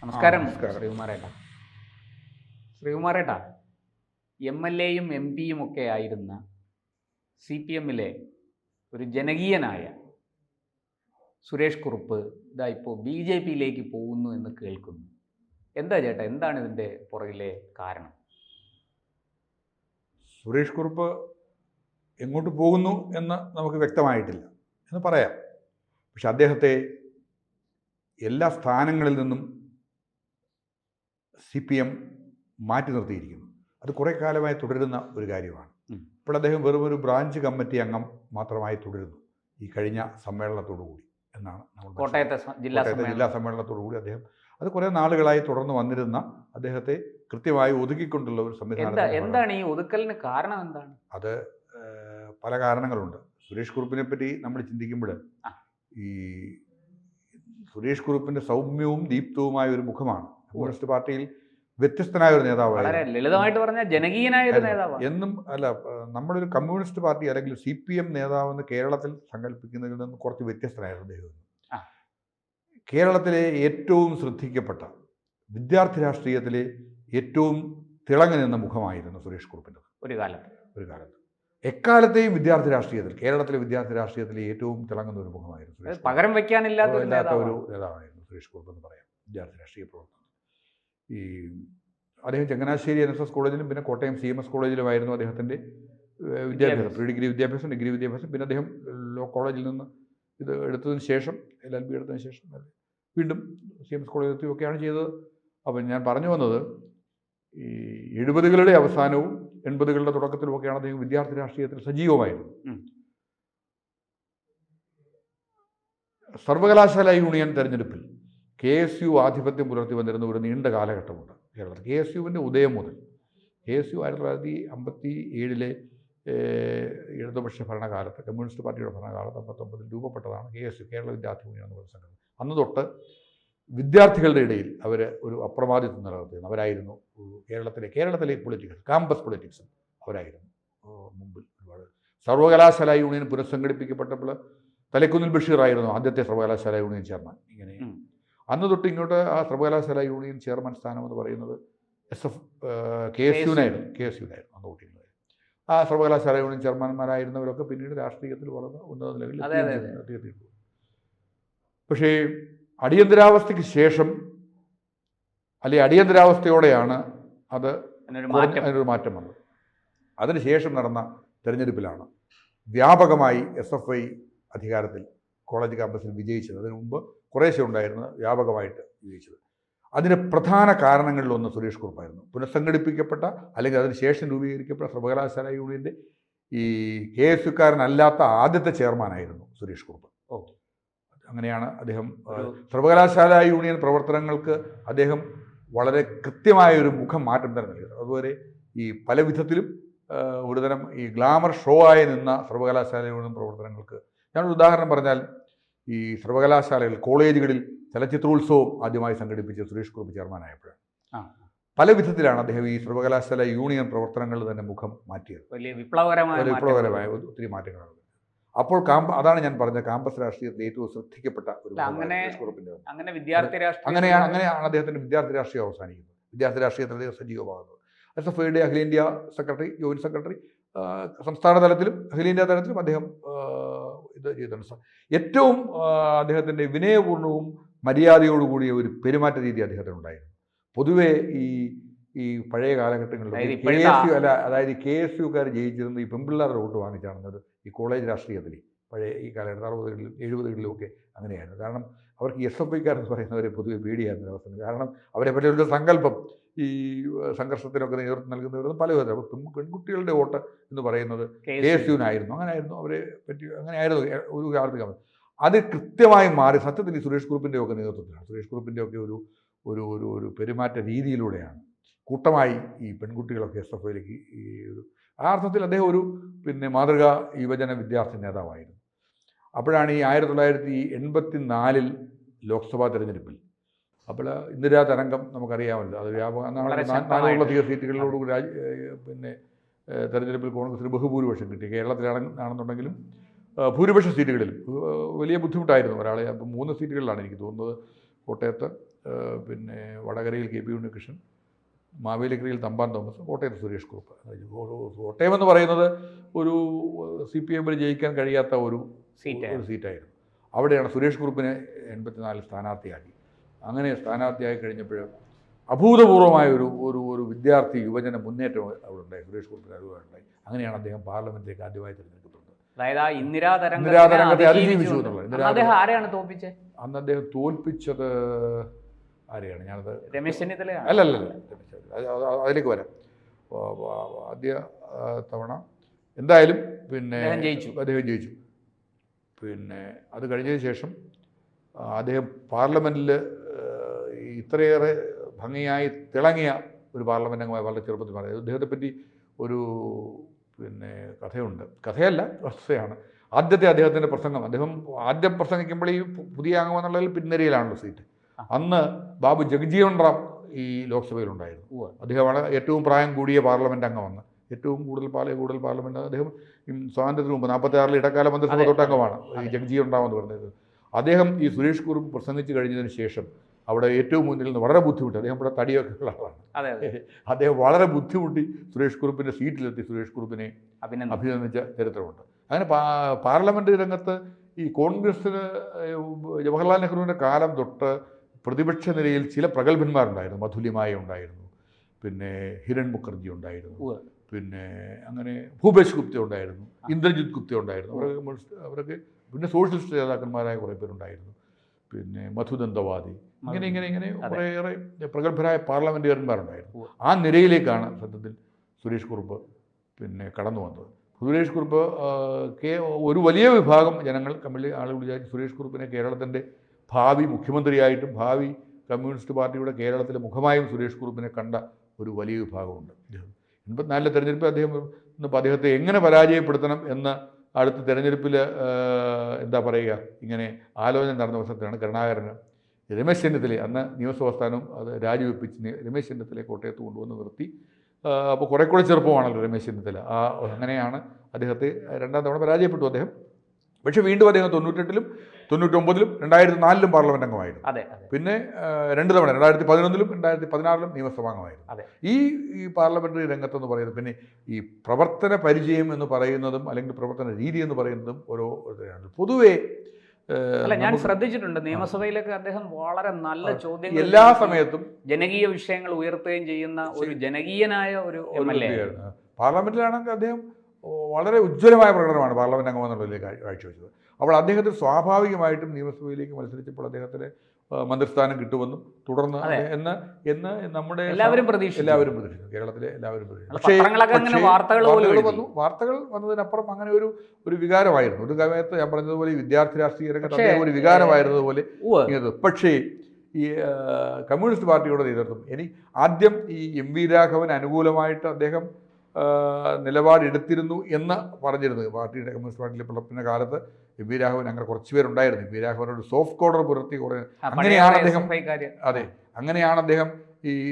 നമസ്കാരം നമസ്കാരം. ശ്രീകുമാരേട്ടാ. ശ്രീകുമാരേട്ടാ, എം.എൽ.എയും എം.പിയും ഒക്കെ ആയിരുന്ന CPM-ലെ ഒരു ജനകീയനായ സുരേഷ് കുറുപ്പ് ഇതാ ഇപ്പോൾ BJP-യിലേക്ക് പോകുന്നു എന്ന് കേൾക്കുന്നു. എന്താ ചേട്ടാ, എന്താണ് ഇതിൻ്റെ പുറകിലെ കാരണം? സുരേഷ് കുറുപ്പ് എങ്ങോട്ട് പോകുന്നു എന്ന് നമുക്ക് വ്യക്തമായിട്ടില്ല എന്ന് പറയാം. പക്ഷെ അദ്ദേഹത്തെ എല്ലാ സ്ഥാനങ്ങളിൽ നിന്നും CPM മാറ്റി നിർത്തിയിരിക്കുന്നു. അത് കുറേ കാലമായി തുടരുന്ന ഒരു കാര്യമാണ്. ഇപ്പോൾ അദ്ദേഹം വെറും ഒരു ബ്രാഞ്ച് കമ്മിറ്റി അംഗം മാത്രമായി തുടരുന്നു ഈ കഴിഞ്ഞ സമ്മേളനത്തോടുകൂടി എന്നാണ് നമ്മൾ കോട്ടയത്തെ ജില്ലാ സമ്മേളനത്തോടുകൂടി അദ്ദേഹം അത് കുറേ നാളുകളായി തുടർന്ന് വന്നിരുന്ന അദ്ദേഹത്തെ കൃത്യമായി ഒതുക്കിക്കൊണ്ടുള്ള ഒരു സംവിധാനം. എന്താണ് ഈ ഒതുക്കലിന് കാരണം? എന്താണ് അത്? പല കാരണങ്ങളുണ്ട്. സുരേഷ് കുറുപ്പിനെ പറ്റി നമ്മൾ ചിന്തിക്കുമ്പോൾ ഈ സുരേഷ് കുറുപ്പിൻ്റെ സൗമ്യവും ദീപ്തവുമായ ഒരു മുഖമാണ്. കമ്മ്യൂണിസ്റ്റ് പാർട്ടിയിൽ വ്യത്യസ്തനായ ഒരു നേതാവാണ്. ലളിതമായിട്ട് പറഞ്ഞാൽ ജനകീയനായ ഒരു നേതാവാണ്. എന്നും അല്ല, നമ്മളൊരു കമ്മ്യൂണിസ്റ്റ് പാർട്ടി അല്ലെങ്കിൽ CPM നേതാവെന്ന് കേരളത്തിൽ സങ്കല്പിക്കുന്നതിൽ നിന്ന് കുറച്ച് വ്യത്യസ്തനായിരുന്നു അദ്ദേഹം. കേരളത്തിലെ ഏറ്റവും ശ്രദ്ധിക്കപ്പെട്ട വിദ്യാർത്ഥി രാഷ്ട്രീയത്തിലെ ഏറ്റവും തിളങ്ങി നിന്ന മുഖമായിരുന്നു സുരേഷ് കുറുപ്പിൻ്റെ ഒരു കാലത്ത്. എക്കാലത്തെയും വിദ്യാർത്ഥി രാഷ്ട്രീയത്തിൽ, കേരളത്തിലെ വിദ്യാർത്ഥി രാഷ്ട്രീയത്തിലെ ഏറ്റവും തിളങ്ങുന്ന ഒരു മുഖമായിരുന്നു. പകരം വയ്ക്കാനില്ലാത്ത ഒരു നേതാവായിരുന്നു സുരേഷ് കുറുപ്പ് എന്ന് പറയാം. വിദ്യാർത്ഥി രാഷ്ട്രീയ പ്രവർത്തനം അദ്ദേഹം ചങ്ങനാശ്ശേരി NSS കോളേജിലും പിന്നെ കോട്ടയം CMS കോളേജിലുമായിരുന്നു അദ്ദേഹത്തിൻ്റെ വിദ്യാഭ്യാസം. പ്രീ ഡിഗ്രി വിദ്യാഭ്യാസം, ഡിഗ്രി വിദ്യാഭ്യാസം. പിന്നെ അദ്ദേഹം ലോ കോളേജിൽ നിന്ന് ഇത് എടുത്തതിന് ശേഷം LLB എടുത്തതിന് ശേഷം വീണ്ടും CMS കോളേജിൽ ഒക്കെയാണ് ചെയ്തത്. അപ്പം ഞാൻ പറഞ്ഞു വന്നത്, ഈ 70കളുടെ അവസാനവും 80കളുടെ തുടക്കത്തിലുമൊക്കെയാണ് അദ്ദേഹം വിദ്യാർത്ഥി രാഷ്ട്രീയത്തിൽ സജീവമായിരുന്നു. സർവകലാശാല യൂണിയൻ തെരഞ്ഞെടുപ്പിൽ KSU ആധിപത്യം പുലർത്തി വന്നിരുന്ന ഒരു നീണ്ട കാലഘട്ടമുണ്ട് കേരളത്തിൽ. KSUവിൻ്റെ ഉദയം മുതൽ KSU 1957 ഇടതുപക്ഷ ഭരണകാലത്ത്, കമ്മ്യൂണിസ്റ്റ് പാർട്ടിയുടെ ഭരണകാലത്ത് 59 രൂപപ്പെട്ടതാണ് KSU, കേരള വിദ്യാർത്ഥി യൂണിയൻ എന്ന് പറയുന്ന സംഘടന. അന്ന് തൊട്ട് വിദ്യാർത്ഥികളുടെ ഇടയിൽ അവർ ഒരു അപ്രമാദിത്വം നിലനിർത്തിയിരുന്നു. അവരായിരുന്നു കേരളത്തിലെ പൊളിറ്റിക്സ്, കാമ്പസ് പൊളിറ്റിക്സ് അവരായിരുന്നു മുമ്പിൽ. ഒരുപാട് സർവകലാശാല യൂണിയൻ പുനഃസംഘടിപ്പിക്കപ്പെട്ടപ്പോൾ തലക്കുന്നിൽ ബഷീറായിരുന്നു ആദ്യത്തെ സർവകലാശാല യൂണിയൻ ചെയർമാൻ. ഇങ്ങനെ അന്ന് തൊട്ട് ഇങ്ങോട്ട് ആ സർവകലാശാല യൂണിയൻ ചെയർമാൻ സ്ഥാനം എന്ന് പറയുന്നത് KSUവിനായിരുന്നു അന്ന് തൊട്ടിരുന്നത്. ആ സർവകലാശാല യൂണിയൻ ചെയർമാൻമാരായിരുന്നവരൊക്കെ പിന്നീട് രാഷ്ട്രീയത്തിൽ വളർന്ന് ഉന്നത നിലകളിൽ എത്തിയിട്ടുണ്ട്. പക്ഷേ അടിയന്തരാവസ്ഥയ്ക്ക് ശേഷം, അല്ലെങ്കിൽ അടിയന്തരാവസ്ഥയോടെയാണ് അതിനൊരു മാറ്റം വന്നത്. അതിനുശേഷം നടന്ന തെരഞ്ഞെടുപ്പിലാണ് വ്യാപകമായി SFI അധികാരത്തിൽ കോളേജ് ക്യാമ്പസിൽ വിജയിച്ചത്. അതിനു മുമ്പ് കുറേശ്ശെ ഉണ്ടായിരുന്നത് വ്യാപകമായിട്ട് വിജയിച്ചത്. അതിന് പ്രധാന കാരണങ്ങളിലൊന്ന് സുരേഷ് കുറുപ്പായിരുന്നു. പുനഃസംഘടിപ്പിക്കപ്പെട്ട അല്ലെങ്കിൽ അതിനുശേഷം രൂപീകരിക്കപ്പെട്ട സർവകലാശാല യൂണിയൻ്റെ ഈ KSUക്കാരനല്ലാത്ത ആദ്യത്തെ ചെയർമാനായിരുന്നു സുരേഷ് കുറുപ്പ്. അങ്ങനെയാണ് അദ്ദേഹം സർവകലാശാല യൂണിയൻ പ്രവർത്തനങ്ങൾക്ക് അദ്ദേഹം വളരെ കൃത്യമായൊരു മുഖം മാറ്റം തന്നെ നൽകിയത്. അതുപോലെ ഈ പല വിധത്തിലും ഒരുതരം ഈ ഗ്ലാമർ ഷോ ആയി നിന്ന സർവകലാശാല യൂണിയൻ പ്രവർത്തനങ്ങൾക്ക്, ഞാനൊരു ഉദാഹരണം പറഞ്ഞാൽ, ഈ സർവകലാശാലകളിൽ, കോളേജുകളിൽ ചലച്ചിത്രോത്സവം ആദ്യമായി സംഘടിപ്പിച്ച സുരേഷ് കുറുപ്പ് ചെയർമാനായപ്പോഴാണ്. പല വിധത്തിലാണ് അദ്ദേഹം ഈ സർവകലാശാല യൂണിയൻ പ്രവർത്തനങ്ങളിൽ തന്നെ മുഖം മാറ്റിയത്. വലിയ വിപ്ലവകരമായ ഒത്തിരി മാറ്റങ്ങളാണ്. അപ്പോൾ അതാണ് ഞാൻ പറഞ്ഞ കാമ്പസ് രാഷ്ട്രീയത്തിൽ ഏറ്റവും ശ്രദ്ധിക്കപ്പെട്ട ഒരു സുരേഷ് കുറുപ്പിൻ്റെ. അങ്ങനെയാണ് അദ്ദേഹത്തിൻ്റെ വിദ്യാർത്ഥി രാഷ്ട്രീയം അവസാനിക്കുന്നത്. വിദ്യാർത്ഥി രാഷ്ട്രീയത്തിൽ അദ്ദേഹം സജീവമാകുന്നത്. SFIയുടെ അഖിലേന്ത്യാ സെക്രട്ടറി, ജോയിൻറ്റ് സെക്രട്ടറി, സംസ്ഥാന തലത്തിലും അഖിലേന്ത്യാ തലത്തിലും അദ്ദേഹം ഇത് ചെയ്തിട്ടുണ്ട്. ഏറ്റവും അദ്ദേഹത്തിൻ്റെ വിനയപൂർണ്ണവും മര്യാദയോടുകൂടിയ ഒരു പെരുമാറ്റ രീതി അദ്ദേഹത്തിനുണ്ടായിരുന്നു. പൊതുവേ ഈ പഴയ കാലഘട്ടങ്ങളിൽ അതായത് KSUക്കാർ ജയിച്ചിരുന്നത് ഈ പെൺപിള്ളേരുടെ വോട്ട് വാങ്ങിച്ചാണെന്നത് ഈ കോളേജ് രാഷ്ട്രീയത്തിൽ പഴയ ഈ കാലഘട്ടം 60കളിലും 70കളിലും ഒക്കെ അങ്ങനെയായിരുന്നു. കാരണം അവർക്ക് SFIക്കാരെന്ന് പറയുന്നവരെ പൊതുവെ പേടിയായിരുന്ന അവസ്ഥ. കാരണം അവരെ പറ്റിയൊരു സങ്കല്പം ഈ സംഘർഷത്തിനൊക്കെ നേതൃത്വം നൽകുന്നവരും പല വിധത്തിൽ. അപ്പോൾ പെൺകുട്ടികളുടെ വോട്ട് എന്ന് പറയുന്നത് KSUവിനായിരുന്നു. അങ്ങനെയായിരുന്നു അവരെ പറ്റി, അങ്ങനെയായിരുന്നു ഒരു കാലത്ത്. അത് കൃത്യമായി മാറി സത്യത്തിൽ ഈ സുരേഷ് കുറുപ്പിൻ്റെ ഒക്കെ നേതൃത്വത്തിലാണ്. സുരേഷ് കുറുപ്പിൻ്റെ ഒക്കെ ഒരു പെരുമാറ്റ രീതിയിലൂടെയാണ് കൂട്ടമായി ഈ പെൺകുട്ടികളൊക്കെ SFIയിലേക്ക് ആ അർത്ഥത്തിൽ അദ്ദേഹം ഒരു മാതൃകാ യുവജന വിദ്യാർത്ഥി നേതാവായിരുന്നു. അപ്പോഴാണ് ഈ 1984 ലോക്സഭാ തെരഞ്ഞെടുപ്പിൽ, അപ്പോൾ ഇന്ദിരാ തരംഗം നമുക്കറിയാമല്ലോ, അത് വ്യാപകം 400 സീറ്റുകളിലോടുകൂടി തെരഞ്ഞെടുപ്പിൽ കോൺഗ്രസിന് ബഹുഭൂരിപക്ഷം കിട്ടി. കേരളത്തിലാണെന്നുണ്ടെങ്കിലും ഭൂരിപക്ഷ സീറ്റുകളിൽ വലിയ ബുദ്ധിമുട്ടായിരുന്നു ഒരാളെ. അപ്പം 3 സീറ്റുകളിലാണ് എനിക്ക് തോന്നുന്നത് കോട്ടയത്ത്, പിന്നെ വടകരയിൽ കെ പി ഉണ്ണികൃഷ്ണൻ, മാവേലിക്കരയിൽ തമ്പാൻ തോമസ്, കോട്ടയത്ത് സുരേഷ് കുറുപ്പ്. കോട്ടയം എന്ന് പറയുന്നത് ഒരു CPM ജയിക്കാൻ കഴിയാത്ത ഒരു സീറ്റായിരുന്നു. അവിടെയാണ് സുരേഷ് കുറുപ്പിനെ 84 സ്ഥാനാർത്ഥിയാക്കി. അങ്ങനെ സ്ഥാനാർത്ഥിയായി കഴിഞ്ഞപ്പോൾ അഭൂതപൂർവമായ ഒരു വിദ്യാർത്ഥി യുവജന മുന്നേറ്റം അവിടെ ഉണ്ടായി. സുരേഷ് കുറുപ്പിന് അതുപോലെ ഉണ്ടായി. അങ്ങനെയാണ് അദ്ദേഹം പാർലമെന്റിലേക്ക് ആദ്യമായി തിരഞ്ഞെടുക്കപ്പെട്ടത്. അതായത് ഇന്ദിരാതരംഗത്തെ അതിജീവിച്ചു എന്നുള്ളത്. ആരെയാണ് തോൽപ്പിച്ചത്? അന്ന് അദ്ദേഹം തോൽപ്പിച്ചത് ആരെയാണ്? ഞാനത് രമേശ് ചെന്നിത്തല. അല്ലല്ല, അതിലേക്ക് വരാം. ആദ്യ തവണ എന്തായാലും പിന്നെ അദ്ദേഹം ജയിച്ചു. പിന്നെ അത് കഴിഞ്ഞതിന് ശേഷം അദ്ദേഹം പാർലമെൻറ്റിൽ ഇത്രയേറെ ഭംഗിയായി തിളങ്ങിയ ഒരു പാർലമെൻറ്റ് അംഗമായി വളരെ ചെറുപ്പത്തിൽ പറയുന്നത്. അദ്ദേഹത്തെപ്പറ്റി ഒരു പിന്നെ കഥയുണ്ട്. കഥയല്ല, വസ്തുതയാണ്. ആദ്യത്തെ അദ്ദേഹത്തിൻ്റെ പ്രസംഗം, അദ്ദേഹം ആദ്യം പ്രസംഗിക്കുമ്പോൾ ഈ പുതിയ അംഗമെന്നുള്ളതിൽ പിൻനിരയിലാണല്ലോ സീറ്റ്. അന്ന് ബാബു ജഗ്ജീവൻ റാം ഈ ലോക്സഭയിലുണ്ടായിരുന്നു. അദ്ദേഹമാണ് ഏറ്റവും പ്രായം കൂടിയ പാർലമെൻറ്റ് അംഗമെന്ന്. ഏറ്റവും കൂടുതൽ പാർലമെൻറ്റ് അദ്ദേഹം സ്വാതന്ത്ര്യത്തിന് മുമ്പ് 46 ഇടക്കാല മന്ത്രിസഭ തൊട്ടംഗമാണ് ഈ ജഗ്ജീവൻ റാം എന്ന് പറയുന്നത്. അദ്ദേഹം ഈ സുരേഷ് കുറുപ്പ് പ്രസംഗിച്ച് കഴിഞ്ഞതിന് ശേഷം അവിടെ ഏറ്റവും മുന്നിൽ നിന്ന് വളരെ ബുദ്ധിമുട്ടി. അദ്ദേഹം ഇവിടെ തടിയൊക്കെ ഉള്ള ആളാണ്. അദ്ദേഹം വളരെ ബുദ്ധിമുട്ടി സുരേഷ് കുറുപ്പിൻ്റെ സീറ്റിലെത്തി സുരേഷ് കുറുപ്പിനെ അഭിനന്ദിച്ച ചരിത്രമുണ്ട്. അങ്ങനെ പാർലമെൻറ്റ് രംഗത്ത് ഈ കോൺഗ്രസ്സിന് ജവഹർലാൽ നെഹ്റുവിൻ്റെ കാലം തൊട്ട് പ്രതിപക്ഷ നിരയിൽ ചില പ്രഗത്ഭന്മാരുണ്ടായിരുന്നു. മധുലിമായ ഉണ്ടായിരുന്നു, പിന്നെ ഹിരൺ മുഖർജി ഉണ്ടായിരുന്നു, പിന്നെ അങ്ങനെ ഭൂപേഷ് ഗുപ്ത ഉണ്ടായിരുന്നു, ഇന്ദ്രജിത് ഗുപ്ത ഉണ്ടായിരുന്നു. അവരൊക്കെ പിന്നെ സോഷ്യലിസ്റ്റ് നേതാക്കന്മാരായ കുറേ പേരുണ്ടായിരുന്നു. പിന്നെ മധുദന്തവാദി, ഇങ്ങനെ കുറേയേറെ പ്രഗത്ഭരായ പാർലമെൻറ്റുകാരന്മാരുണ്ടായിരുന്നു. ആ നിരയിലേക്കാണ് സത്യത്തിൽ സുരേഷ് കുറുപ്പ് പിന്നെ കടന്നു വന്നത്. സുരേഷ് കുറുപ്പ് ഒരു വലിയ വിഭാഗം ജനങ്ങൾ ആളുകൾ വിചാരിച്ചു സുരേഷ് കുറുപ്പിനെ കേരളത്തിൻ്റെ ഭാവി മുഖ്യമന്ത്രിയായിട്ടും ഭാവി കമ്മ്യൂണിസ്റ്റ് പാർട്ടിയുടെ കേരളത്തിലെ മുഖമായും സുരേഷ് കുറുപ്പിനെ കണ്ട ഒരു വലിയ വിഭാഗമുണ്ട്. 84 തെരഞ്ഞെടുപ്പിൽ അദ്ദേഹത്തെ എങ്ങനെ പരാജയപ്പെടുത്തണം എന്ന അടുത്ത തെരഞ്ഞെടുപ്പിൽ എന്താ പറയുക, ഇങ്ങനെ ആലോചന നടന്ന അവസരത്തിലാണ് കരുണാകരന് രമേശ് ചെന്നിത്തലയെ, അന്ന് നിയമസഭാ സ്ഥാനം അത് രാജിവെപ്പിച്ച് രമേശ് ചെന്നിത്തലയെ കോട്ടയത്ത് കൊണ്ടുവന്ന് നിർത്തി. അപ്പോൾ കുറേ കൂടെ ചെറുപ്പമാണല്ലോ രമേശ് ചെന്നിത്തല. അങ്ങനെയാണ് അദ്ദേഹത്തെ 2ാം തവണ പരാജയപ്പെട്ടു അദ്ദേഹം. പക്ഷേ വീണ്ടും അദ്ദേഹം 98-ലും 99-ലും 2004-ലും പാർലമെൻറ്റ് അംഗമായിരുന്നു. പിന്നെ 2 തവണ 2011-ലും 2016-ലും നിയമസഭാംഗമായിരുന്നു. ഈ പാർലമെൻ്ററി രംഗത്തെന്ന് പറയുന്നത് പിന്നെ ഈ പ്രവർത്തന പരിചയം എന്ന് പറയുന്നതും അല്ലെങ്കിൽ പ്രവർത്തന രീതി എന്ന് പറയുന്നതും ഓരോ പൊതുവേ ഞാൻ ശ്രദ്ധിച്ചിട്ടുണ്ട്. നിയമസഭയിലൊക്കെ അദ്ദേഹം വളരെ നല്ല ചോദ്യങ്ങൾ എല്ലാ സമയത്തും ജനകീയ വിഷയങ്ങൾ ഉയർത്തുകയും ചെയ്യുന്ന ഒരു ജനകീയനായ ഒരു MLA. പാർലമെന്റിലാണെങ്കിൽ അദ്ദേഹം വളരെ ഉജ്ജ്വലമായ പ്രകടനമാണ് പാർലമെന്റ് അംഗമെന്നുള്ളതിൽ കാഴ്ചവെച്ചത്. അപ്പോൾ അദ്ദേഹത്തിന് സ്വാഭാവികമായിട്ടും നിയമസഭയിലേക്ക് മത്സരിച്ചപ്പോൾ അദ്ദേഹത്തിന് മന്ത്രിസ്ഥാനം കിട്ടുമെന്നും തുടർന്ന് എന്ന് നമ്മുടെ എല്ലാവരും പ്രതീക്ഷിച്ചു. കേരളത്തിലെ എല്ലാവരും പ്രതീക്ഷിച്ചു. പക്ഷേ വാർത്തകൾ വന്നതിനപ്പുറം അങ്ങനെ ഒരു വികാരമായിരുന്നു. ഒരു സമയത്ത് ഞാൻ പറഞ്ഞതുപോലെ ഈ വിദ്യാർത്ഥി രാഷ്ട്രീയ രംഗത്ത് ഒരു വികാരമായിരുന്നതുപോലെ. പക്ഷേ ഈ കമ്മ്യൂണിസ്റ്റ് പാർട്ടിയുടെ നേതൃത്വം ആദ്യം ഈ MV രാഘവൻ അനുകൂലമായിട്ട് അദ്ദേഹം നിലപാടെടുത്തിരുന്നു എന്ന് പറഞ്ഞിരുന്നു. പാർട്ടിയുടെ കമ്മ്യൂണിസ്റ്റ് പാർട്ടിയിലെ പിളപ്പിൻ്റെ കാലത്ത് MV രാഘവൻ അങ്ങനെ കുറച്ച് പേരുണ്ടായിരുന്നു. MV രാഘവനോട് സോഫ്റ്റ് കോർണർ പുലർത്തി കുറേ അങ്ങനെയാണ് അദ്ദേഹം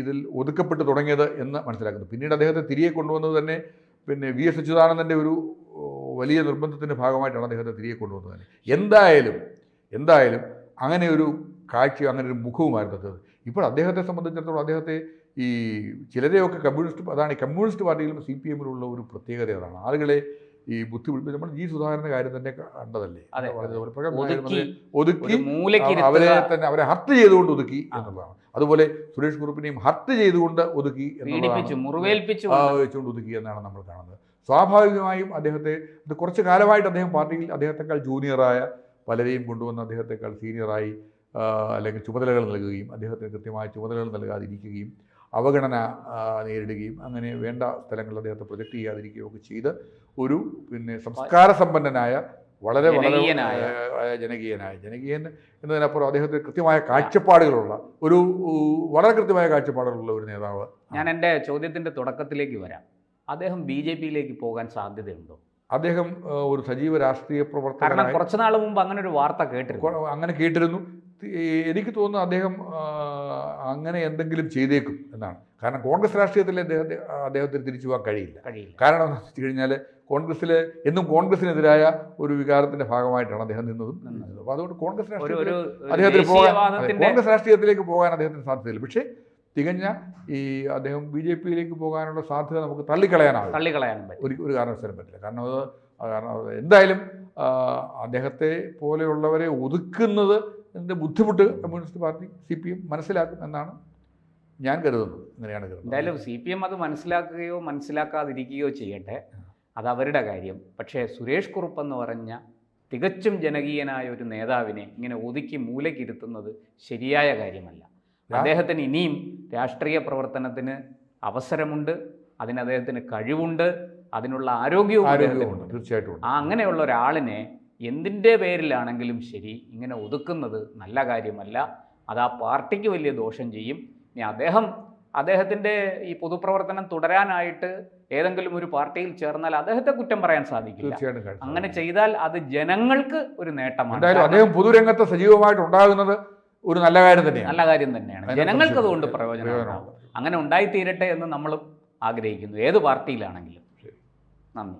ഇതിൽ ഒതുക്കപ്പെട്ട് തുടങ്ങിയത് എന്ന് മനസ്സിലാക്കുന്നു. പിന്നീട് അദ്ദേഹത്തെ തിരികെ കൊണ്ടുവന്നത് തന്നെ പിന്നെ VS അച്യുതാനന്ദൻ്റെ ഒരു വലിയ നിർബന്ധത്തിൻ്റെ ഭാഗമായിട്ടാണ് അദ്ദേഹത്തെ തിരികെ കൊണ്ടുവന്നത് തന്നെ. എന്തായാലും അങ്ങനെ ഒരു കാഴ്ചയോ അങ്ങനെ ഒരു മുഖവുമായിരുന്നു അദ്ദേഹം. ഇപ്പോൾ അദ്ദേഹത്തെ സംബന്ധിച്ചിടത്തോളം അദ്ദേഹത്തെ ഈ ചിലരെയൊക്കെ കമ്മ്യൂണിസ്റ്റ് പാർട്ടിയിലും CPM-ലുള്ള ഒരു പ്രത്യേകത അതാണ്. ആളുകളെ ഈ ബുദ്ധി പിടിപ്പിച്ച് നമ്മൾ G. സുധാകരൻ്റെ കാര്യം തന്നെ കണ്ടതല്ലേ, ഒതുക്കി അവരെ ഹർട്ട് ചെയ്തുകൊണ്ട് ഒതുക്കി എന്നുള്ളതാണ്. അതുപോലെ സുരേഷ് കുറുപ്പിനെയും ഹർട്ട് ചെയ്തുകൊണ്ട് ഒതുക്കി വെച്ചുകൊണ്ട് ഒതുക്കി എന്നാണ് നമ്മൾ കാണുന്നത്. സ്വാഭാവികമായും അദ്ദേഹത്തെ കുറച്ച് കാലമായിട്ട് അദ്ദേഹം പാർട്ടിയിൽ അദ്ദേഹത്തെക്കാൾ ജൂനിയറായ പലരെയും കൊണ്ടുവന്ന് അദ്ദേഹത്തെക്കാൾ സീനിയറായി അല്ലെങ്കിൽ ചുമതലകൾ നൽകുകയും അദ്ദേഹത്തിന് കൃത്യമായ ചുമതലകൾ നൽകാതിരിക്കുകയും അവഗണന നേരിടുകയും അങ്ങനെ വേണ്ട സ്ഥലങ്ങളിൽ അദ്ദേഹത്തെ പ്രൊജക്റ്റ് ചെയ്യാതിരിക്കുകയും ഒക്കെ ചെയ്ത് ഒരു പിന്നെ സംസ്കാര സമ്പന്നനായ വളരെ ജനകീയൻ എന്നതിനപ്പുറം അദ്ദേഹത്തിന് കൃത്യമായ കാഴ്ചപ്പാടുകളുള്ള വളരെ കൃത്യമായ കാഴ്ചപ്പാടുകളുള്ള ഒരു നേതാവ്. ഞാൻ എൻ്റെ ചോദ്യത്തിൻ്റെ തുടക്കത്തിലേക്ക് വരാം. അദ്ദേഹം BJP-യിലേക്ക് പോകാൻ സാധ്യതയുണ്ടോ? അദ്ദേഹം ഒരു സജീവ രാഷ്ട്രീയ പ്രവർത്തകനായി കുറച്ചു നാൾ മുമ്പ് അങ്ങനെ ഒരു വാർത്ത കേട്ടിരുന്നു. എനിക്ക് തോന്നുന്നു അദ്ദേഹം അങ്ങനെ എന്തെങ്കിലും ചെയ്തേക്കും എന്നാണ്. കാരണം കോൺഗ്രസ് രാഷ്ട്രീയത്തിൽ അദ്ദേഹത്തിന് തിരിച്ചു പോകാൻ കഴിയില്ല. കാരണം എന്താണെന്ന് വെച്ച് കഴിഞ്ഞാൽ കോൺഗ്രസ്സിൽ എന്നും കോൺഗ്രസിനെതിരായ ഒരു വികാരത്തിന്റെ ഭാഗമായിട്ടാണ് അദ്ദേഹം നിന്നതും. അപ്പോൾ അതുകൊണ്ട് കോൺഗ്രസ് രാഷ്ട്രീയത്തിൽ കോൺഗ്രസ് രാഷ്ട്രീയത്തിലേക്ക് പോകാൻ അദ്ദേഹത്തിന് സാധ്യതയില്ല. പക്ഷേ തികഞ്ഞ അദ്ദേഹം BJPയിലേക്ക് പോകാനുള്ള സാധ്യത നമുക്ക് തള്ളിക്കളയാനും ഒരു കാരണവശാലും പറ്റില്ല. കാരണം എന്തായാലും അദ്ദേഹത്തെ പോലെയുള്ളവരെ ഒതുക്കുന്നത് ബുദ്ധിമുട്ട് കമ്മ്യൂണിസ്റ്റ് പാർട്ടി CPM മനസ്സിലാക്കും എന്നാണ് ഞാൻ കരുതുന്നത്. ഇങ്ങനെയാണ് കരുതുന്നത്. എന്തായാലും CPM അത് മനസ്സിലാക്കുകയോ മനസ്സിലാക്കാതിരിക്കുകയോ ചെയ്യട്ടെ, അത് അവരുടെ കാര്യം. പക്ഷേ സുരേഷ് കുറുപ്പ് എന്ന് പറഞ്ഞ തികച്ചും ജനകീയനായ ഒരു നേതാവിനെ ഇങ്ങനെ ഒതുക്കി മൂലക്കിരുത്തുന്നത് ശരിയായ കാര്യമല്ല. അദ്ദേഹത്തിന് ഇനിയും രാഷ്ട്രീയ പ്രവർത്തനത്തിന് അവസരമുണ്ട്, അതിന് അദ്ദേഹത്തിന് കഴിവുണ്ട്, അതിനുള്ള ആരോഗ്യവും തീർച്ചയായിട്ടും. അങ്ങനെയുള്ള ഒരാളിനെ എന്തിൻ്റെ പേരിലാണെങ്കിലും ശരി ഇങ്ങനെ ഒതുക്കുന്നത് നല്ല കാര്യമല്ല. അത് ആ പാർട്ടിക്ക് വലിയ ദോഷം ചെയ്യും. ഇനി അദ്ദേഹത്തിൻ്റെ ഈ പൊതുപ്രവർത്തനം തുടരാനായിട്ട് ഏതെങ്കിലും ഒരു പാർട്ടിയിൽ ചേർന്നാൽ അദ്ദേഹത്തെ കുറ്റം പറയാൻ സാധിക്കില്ല. അങ്ങനെ ചെയ്താൽ അത് ജനങ്ങൾക്ക് ഒരു നേട്ടമാണ്. അദ്ദേഹം പൊതുരംഗത്ത് സജീവമായിട്ട് ഉണ്ടാകുന്നത് ഒരു നല്ല കാര്യം തന്നെയാണ്. ജനങ്ങൾക്ക് അതുകൊണ്ട് പ്രയോജനമാണ്. അങ്ങനെ ഉണ്ടായിത്തീരട്ടെ എന്ന് നമ്മളും ആഗ്രഹിക്കുന്നു, ഏത് പാർട്ടിയിലാണെങ്കിലും. നന്ദി.